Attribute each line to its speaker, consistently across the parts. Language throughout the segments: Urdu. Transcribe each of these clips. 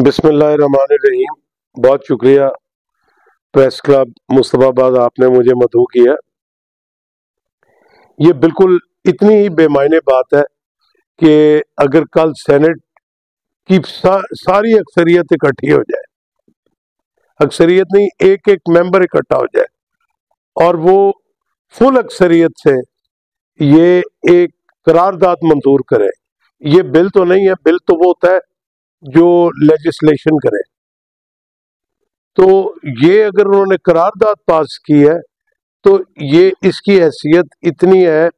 Speaker 1: بسم اللہ الرحمن الرحیم۔ بہت شکریہ پریس کلب مصطفیٰ آباد، آپ نے مجھے مدعو کیا۔ یہ بالکل اتنی ہی بے معنی بات ہے کہ اگر کل سینٹ کی ساری اکثریت اکٹھی ہو جائے، اکثریت نہیں، ایک ایک ممبر اکٹھا ہو جائے اور وہ فل اکثریت سے یہ ایک قرارداد منظور کرے، یہ بل تو نہیں ہے، بل تو وہ ہوتا ہے جو لیجسلیشن کرے، تو یہ اگر انہوں نے قرارداد پاس کی ہے تو یہ اس کی حیثیت اتنی ہے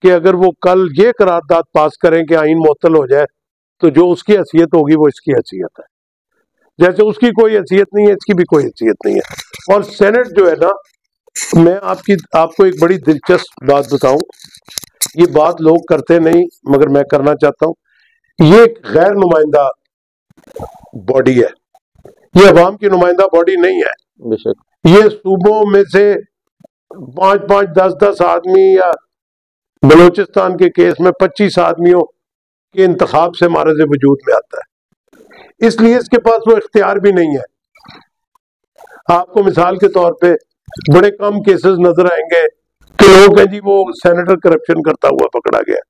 Speaker 1: کہ اگر وہ کل یہ قرارداد پاس کریں کہ آئین معطل ہو جائے تو جو اس کی حیثیت ہوگی وہ اس کی حیثیت ہے، جیسے اس کی کوئی حیثیت نہیں ہے، اس کی بھی کوئی حیثیت نہیں ہے۔ اور سینٹ جو ہے نا، میں آپ کو ایک بڑی دلچسپ بات بتاؤں، یہ بات لوگ کرتے نہیں مگر میں کرنا چاہتا ہوں۔ یہ ایک غیر نمائندہ باڈی ہے، یہ عوام کی نمائندہ باڈی نہیں ہے۔
Speaker 2: بے شک
Speaker 1: یہ صوبوں میں سے 5-5 10-10 آدمی، یا بلوچستان کے کیس میں 25 آدمیوں کے انتخاب سے مارز وجود میں آتا ہے، اس لیے اس کے پاس وہ اختیار بھی نہیں ہے۔ آپ کو مثال کے طور پہ بڑے کم کیسز نظر آئیں گے کہ لوگ ہیں جی وہ سینیٹر کرپشن کرتا ہوا پکڑا گیا۔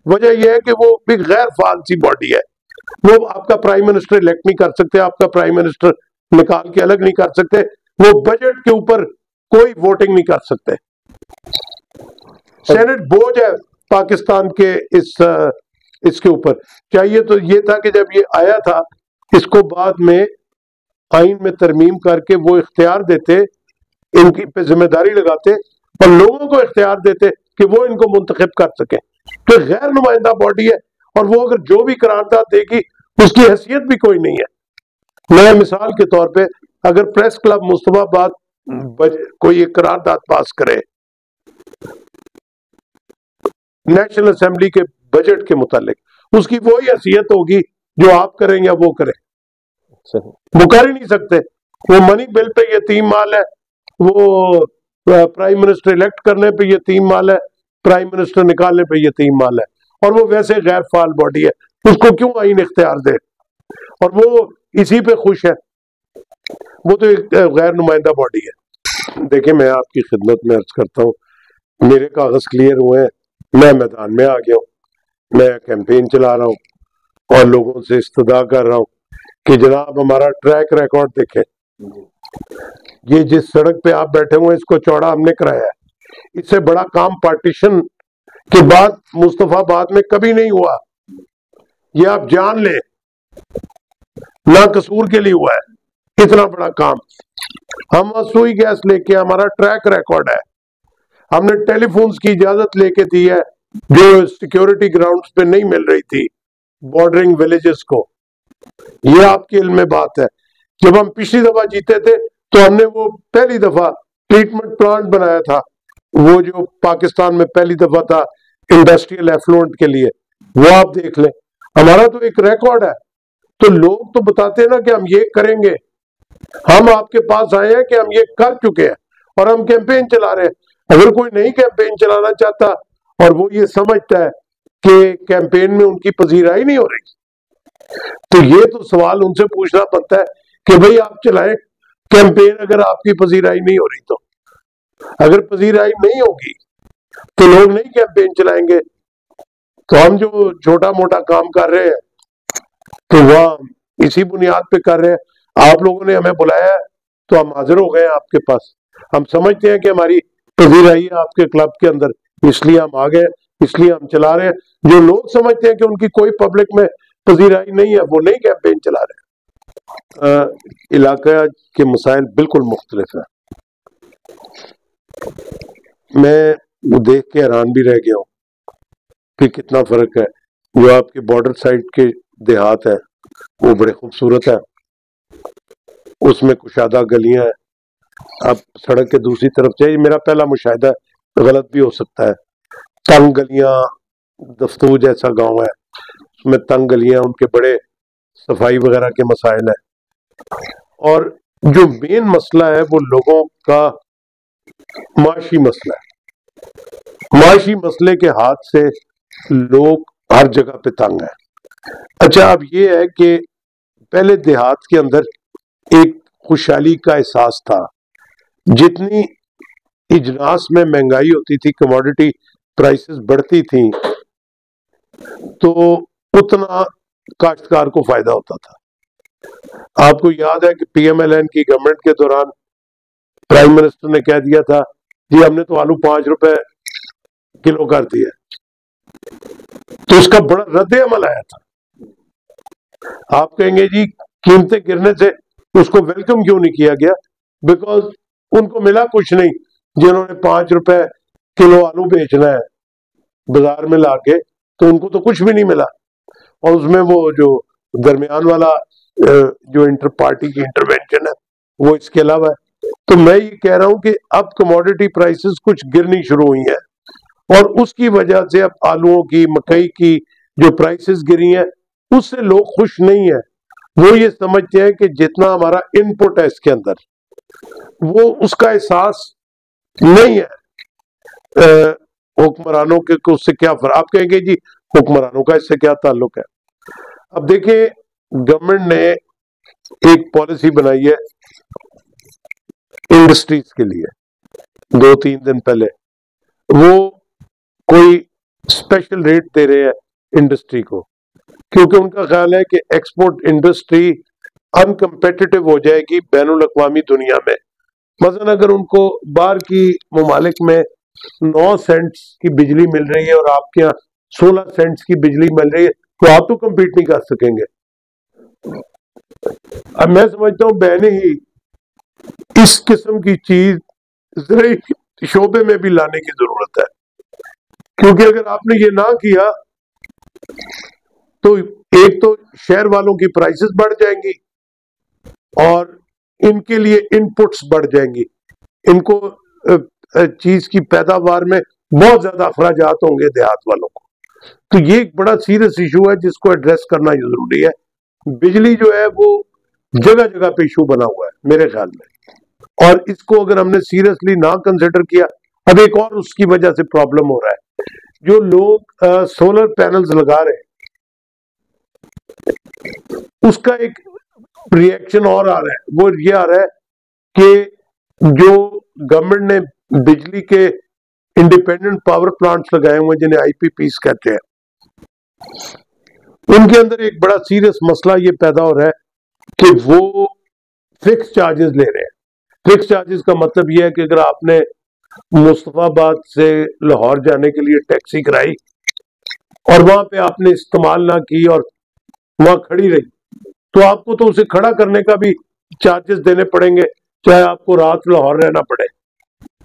Speaker 1: وجہ یہ ہے کہ وہ بھی غیر فعال سی باڈی ہے، وہ آپ کا پرائم منسٹر الیکٹ نہیں کر سکتے، آپ کا پرائم منسٹر نکال کے الگ نہیں کر سکتے، وہ بجٹ کے اوپر کوئی ووٹنگ نہیں کر سکتے۔ سینٹ بوجھ ہے پاکستان کے اس کے اوپر۔ چاہیے تو یہ تھا کہ جب یہ آیا تھا اس کو بعد میں آئین میں ترمیم کر کے وہ اختیار دیتے، ان کی پہ ذمہ داری لگاتے اور لوگوں کو اختیار دیتے کہ وہ ان کو منتخب کر سکیں، کہ غیر نمائندہ باڈی ہے اور وہ اگر جو بھی قرارداد دے گی اس کی حیثیت بھی کوئی نہیں ہے۔ میں مثال کے طور پہ اگر پریس کلب مصطفیٰ آباد کوئی ایک قرارداد پاس کرے نیشنل اسمبلی کے بجٹ کے متعلق، اس کی وہی حیثیت ہوگی جو آپ کریں یا وہ کریں، وہ کر ہی نہیں سکتے۔ وہ منی بل پہ یتیم مال ہے، وہ پرائم منسٹر الیکٹ کرنے پہ یتیم مال ہے، پرائم منسٹر نکالنے پہ یتیم مال ہے، اور وہ ویسے غیر فعال باڈی ہے، اس کو کیوں آئین اختیار دے؟ اور وہ اسی پہ خوش ہے، وہ تو ایک غیر نمائندہ باڈی ہے۔ دیکھیں، میں آپ کی خدمت میں عرض کرتا ہوں، میرے کاغذ کلیئر ہوئے ہیں، میں میدان میں آ گیا ہوں، میں کیمپین چلا رہا ہوں اور لوگوں سے استدعا کر رہا ہوں کہ جناب ہمارا ٹریک ریکارڈ دیکھیں، یہ جس سڑک پہ آپ بیٹھے ہوئے اس کو چوڑا ہم نے کرایا ہے، اس سے بڑا کام پارٹیشن کے بعد مصطفیٰ آباد میں کبھی نہیں ہوا، یہ آپ جان لیں، نہ قصور کے لیے ہوا ہے اتنا بڑا کام۔ ہم سوئی گیس لے کے، ہمارا ٹریک ریکارڈ ہے، ہم نے ٹیلی فونز کی اجازت لے کے دی ہے جو سیکیورٹی گراؤنڈز پہ نہیں مل رہی تھی بارڈرنگ ولیجز کو، یہ آپ کے علم میں بات ہے۔ جب ہم پچھلی دفعہ جیتے تھے تو ہم نے وہ پہلی دفعہ ٹریٹمنٹ پلانٹ بنایا تھا، وہ جو پاکستان میں پہلی دفعہ تھا انڈسٹریل ایفلوئنٹ کے لیے، وہ آپ دیکھ لیں، ہمارا تو ایک ریکارڈ ہے۔ تو لوگ تو بتاتے ہیں نا کہ ہم یہ کریں گے، ہم آپ کے پاس آئے ہیں کہ ہم یہ کر چکے ہیں اور ہم کیمپین چلا رہے ہیں۔ اگر کوئی نئی کیمپین چلانا چاہتا اور وہ یہ سمجھتا ہے کہ کیمپین میں ان کی پذیرائی نہیں ہو رہی، تو یہ تو سوال ان سے پوچھنا بنتا ہے کہ بھئی آپ چلائیں کیمپین اگر آپ کی پذیرائی نہیں ہو رہی تو۔ اگر پذیرائی نہیں ہوگی تو لوگ نہیں کیمپین چلائیں گے۔ تو ہم جو چھوٹا موٹا کام کر رہے ہیں تو وہ اسی بنیاد پہ کر رہے ہیں۔ آپ لوگوں نے ہمیں بلایا ہے تو ہم حاضر ہو گئے ہیں آپ کے پاس، ہم سمجھتے ہیں کہ ہماری پذیرائی ہے آپ کے کلب کے اندر، اس لیے ہم آ گئے، اس لیے ہم چلا رہے ہیں۔ جو لوگ سمجھتے ہیں کہ ان کی کوئی پبلک میں پذیرائی نہیں ہے، وہ نہیں کیمپین چلا رہے ہیں۔ علاقہ کے مسائل بالکل مختلف ہیں، میں وہ دیکھ کے حیران بھی رہ گیا ہوں کہ کتنا فرق ہے۔ جو آپ کے بارڈر سائڈ کے دیہات ہیں وہ بڑے خوبصورت ہیں، اس میں کشادہ گلیاں ہیں، اب سڑک کے دوسری طرف چاہیے، میرا پہلا مشاہدہ ہے، غلط بھی ہو سکتا ہے، تنگ گلیاں، دفتو جیسا گاؤں ہے، اس میں تنگ گلیاں، ان کے بڑے صفائی وغیرہ کے مسائل ہیں، اور جو مین مسئلہ ہے وہ لوگوں کا معاشی مسئلہ ہے۔ معاشی مسئلے کے ہاتھ سے لوگ ہر جگہ پہ تنگ ہیں۔ اچھا، اب یہ ہے کہ پہلے دیہات کے اندر ایک خوشحالی کا احساس تھا. جتنی اجناس میں مہنگائی ہوتی تھی، کموڈٹی پرائسز بڑھتی تھیں، تو اتنا کاشتکار کو فائدہ ہوتا تھا. آپ کو یاد ہے کہ پی ایم ایل این کی گورنمنٹ کے دوران پرائم منسٹر نے کہہ دیا تھا جی ہم نے تو آلو 5 روپے کلو کر دیا، تو اس کا بڑا رد عمل آیا تھا. آپ کہیں گے جی قیمتیں گرنے سے اس کو ویلکم کیوں نہیں کیا گیا؟ بیکاز ان کو ملا کچھ نہیں. جنہوں نے 5 روپے کلو آلو بیچنا ہے بازار میں لا کے، تو ان کو تو کچھ بھی نہیں ملا. اور اس میں وہ جو درمیان والا جو انٹر پارٹی کی انٹروینشن ہے وہ اس کے علاوہ ہے. تو میں یہ کہہ رہا ہوں کہ اب کموڈٹی پرائسز کچھ گرنی شروع ہوئی ہیں، اور اس کی وجہ سے اب آلوؤں کی، مکئی کی جو پرائسز گری ہیں اس سے لوگ خوش نہیں ہیں. وہ یہ سمجھتے ہیں کہ جتنا ہمارا ان پٹ ہے اس کے اندر، وہ اس کا احساس نہیں ہے. حکمرانوں کے اس سے کیا فرق؟ آپ کہیں گے جی حکمرانوں کا اس سے کیا تعلق ہے؟ اب دیکھیں گورنمنٹ نے ایک پالیسی بنائی ہے انڈسٹریز کے لیے 2-3 دن پہلے. وہ کوئی اسپیشل ریٹ دے رہے ہیں انڈسٹری کو، کیونکہ ان کا خیال ہے کہ ایکسپورٹ انڈسٹری ان کمپیٹیٹو ہو جائے گی بین الاقوامی دنیا میں. مثلا اگر ان کو باہر کی ممالک میں 9 سینٹس کی بجلی مل رہی ہے اور آپ کے یہاں 16 سینٹس کی بجلی مل رہی ہے، تو آپ تو کمپیٹ نہیں کر سکیں گے. اب میں سمجھتا ہوں بہنیں ہی اس قسم کی چیز زرعی شعبے میں بھی لانے کی ضرورت ہے، کیونکہ اگر آپ نے یہ نہ کیا تو ایک تو شہر والوں کی پرائسز بڑھ جائیں گی، اور ان کے لیے ان پٹس بڑھ جائیں گی. ان کو چیز کی پیداوار میں بہت زیادہ اخراجات ہوں گے دیہات والوں کو. تو یہ ایک بڑا سیریس ایشو ہے جس کو ایڈریس کرنا ضروری ہے. بجلی جو ہے وہ جگہ جگہ پہ ایشو بنا ہوا ہے میرے خیال میں، اور اس کو اگر ہم نے سیریسلی نہ کنسیڈر کیا، اب ایک اور اس کی وجہ سے پرابلم ہو رہا ہے. جو لوگ سولر پینلز لگا رہے ہیں اس کا ایک ریئیکشن اور آ رہا ہے. وہ یہ آ رہا ہے کہ جو گورنمنٹ نے بجلی کے انڈیپینڈنٹ پاور پلانٹس لگائے ہوئے جنہیں آئی پی پیز کہتے ہیں، ان کے اندر ایک بڑا سیریس مسئلہ یہ پیدا ہو رہا ہے کہ وہ فکس چارجز لے رہے ہیں. فکس چارجز کا مطلب یہ ہے کہ اگر آپ نے مصطفیٰ آباد سے لاہور جانے کے لیے ٹیکسی کرائی اور وہاں پہ آپ نے استعمال نہ کی اور وہاں کھڑی رہی، تو آپ کو تو اسے کھڑا کرنے کا بھی چارجز دینے پڑیں گے، چاہے آپ کو رات لاہور رہنا پڑے.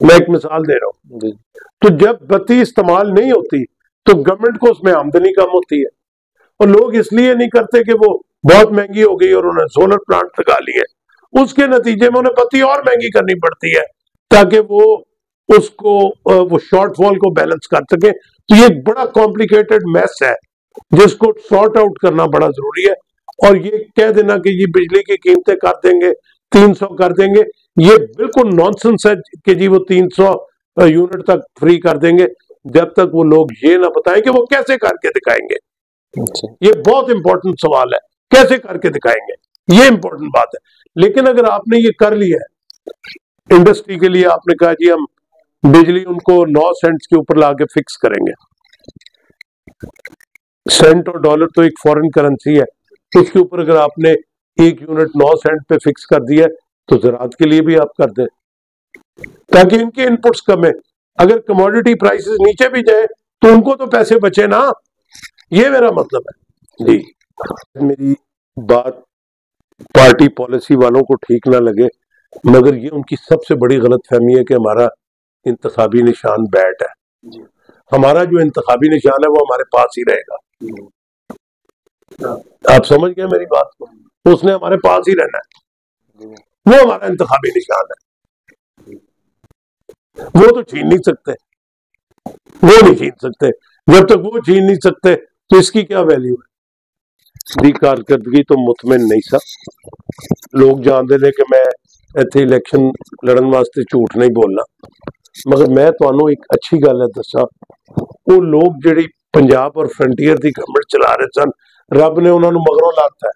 Speaker 1: میں ایک مثال دے رہا ہوں. تو جب بتی استعمال نہیں ہوتی تو گورنمنٹ کو اس میں آمدنی کم ہوتی ہے، اور لوگ اس لیے نہیں کرتے کہ وہ بہت مہنگی ہو گئی اور انہوں نے سولر پلانٹ لگا لیے. اس کے نتیجے میں انہیں بتی اور مہنگی کرنی پڑتی ہے تاکہ وہ اس کو وہ شارٹ فال کو بیلنس کر سکے. تو یہ ایک بڑا کمپلیکیٹڈ میس ہے جس کو سارٹ آؤٹ کرنا بڑا ضروری ہے. اور یہ کہہ دینا کہ یہ بجلی کی قیمتیں کر دیں گے 300 کر دیں گے، یہ بالکل نانسنس ہے کہ جی وہ 300 یونٹ تک فری کر دیں گے، جب تک وہ لوگ یہ نہ بتائیں کہ وہ کیسے کر کے دکھائیں گے. یہ بہت امپورٹنٹ سوال ہے، کیسے کر کے دکھائیں گے، یہ امپورٹنٹ بات ہے. لیکن اگر آپ نے یہ کر لیا ہے انڈسٹری کے لیے، آپ نے کہا جی ہم بجلی ان کو 9 سینٹس کے اوپر لا کے فکس کریں گے. سینٹ اور ڈالر تو ایک فورن کرنسی ہے، اس کے اوپر اگر آپ نے 1 یونٹ 9 سینٹ پہ فکس کر دیا تو زراعت کے لیے بھی آپ کر دیں تاکہ ان کے انپٹس کم ہیں. اگر کموڈٹی پرائسز نیچے بھی جائیں تو ان کو تو پیسے بچے نا، یہ میرا مطلب ہے. جی میری بات پارٹی پالیسی والوں کو ٹھیک نہ لگے، مگر یہ ان کی سب سے بڑی غلط فہمی ہے کہ ہمارا انتخابی نشان بیٹ ہے. ہمارا جو انتخابی نشان ہے وہ ہمارے پاس ہی رہے گا. آپ سمجھ گئے میری بات کو؟ اس نے ہمارے پاس ہی رہنا ہے، وہ ہمارا انتخابی نشان ہے. وہ تو چھین نہیں سکتے، وہ نہیں چھین سکتے. جب تک وہ چھین نہیں سکتے تو اس کی کیا ویلیو ہے؟ دی کارکردگی تو مطمئن نہیں سا. لوگ جانتے ہیں کہ میں ایتھے الیکشن لڑن واسطے جھوٹ نہیں بولنا، مگر میں تمہوں ایک اچھی گل ہے دسا. وہ لوگ جڑی پنجاب اور فرنٹیئر دی گورنمنٹ چلا رہے سن، رب نے انہوں نے مگروں لاتا ہے.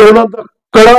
Speaker 1: ਉਹਨਾਂ ਦਾ ਕੜਾ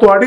Speaker 1: ਤੁਹਾਡੀ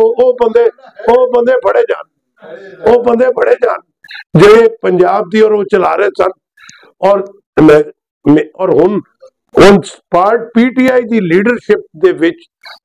Speaker 1: ਉਹ ਬੰਦੇ ਫੜੇ ਜਾਣ ਜਿਹੜੇ ਪੰਜਾਬ ਦੀ ਔਰ ਉਹ ਚਲਾ ਰਹੇ ਸਨ ਔਰ ਹੁਣ ਪਾਰਟ ਪੀਟੀਆਈ ਦੀ ਲੀਡਰਸ਼ਿਪ ਦੇ ਵਿੱਚ